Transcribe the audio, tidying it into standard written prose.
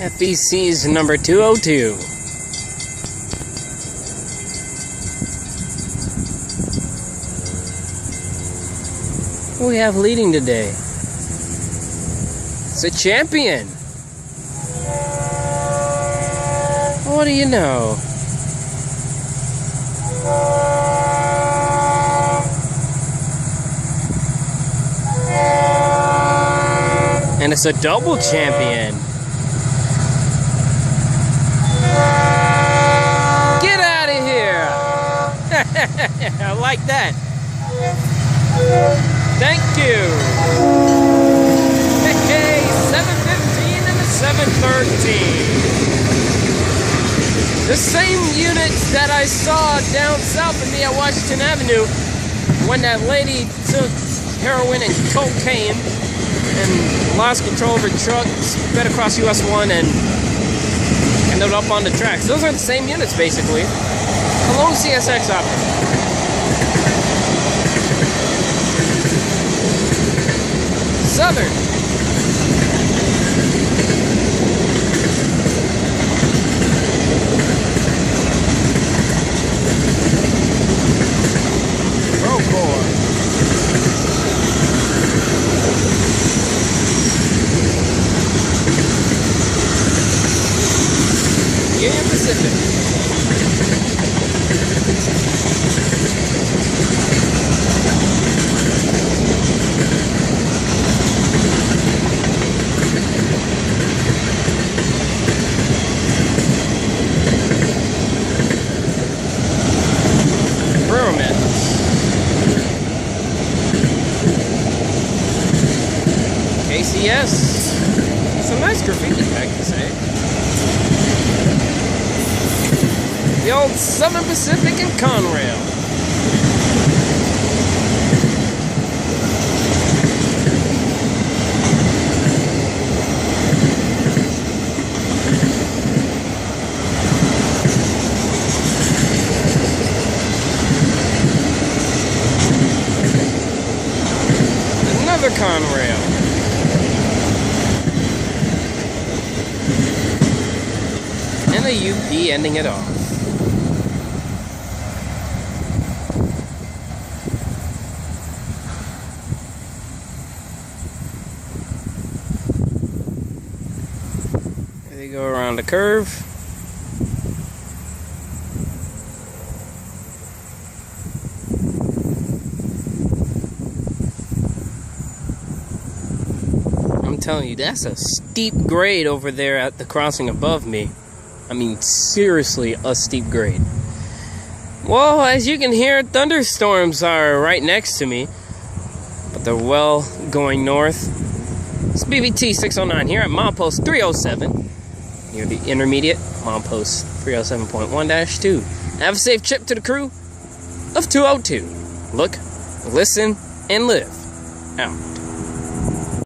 FEC's number 202. Who we have leading today? It's a champion. What do you know? And it's a double champion. Get out of here! I like that. Thank you. Hey, 715 and a 713. The same units that I saw down south of me at Washington Avenue when that lady took heroin and cocaine and lost control of her truck, sped across US 1 and ended up on the tracks. Those are the same units, basically. A lone CSX operator. Southern. Procore. Union Pacific. KCS. Some nice graffiti, I can say. The old Southern Pacific and Conrail. Another Conrail. And a UP ending it off. There they go around the curve. I'm telling you, that's a steep grade over there at the crossing above me. I mean, seriously, a steep grade. Well, as you can hear, thunderstorms are right next to me, but they're well going north. It's BBT 609 here at milepost 307, near the intermediate, milepost 307.1-2. Have a safe trip to the crew of 202. Look, listen, and live. Out.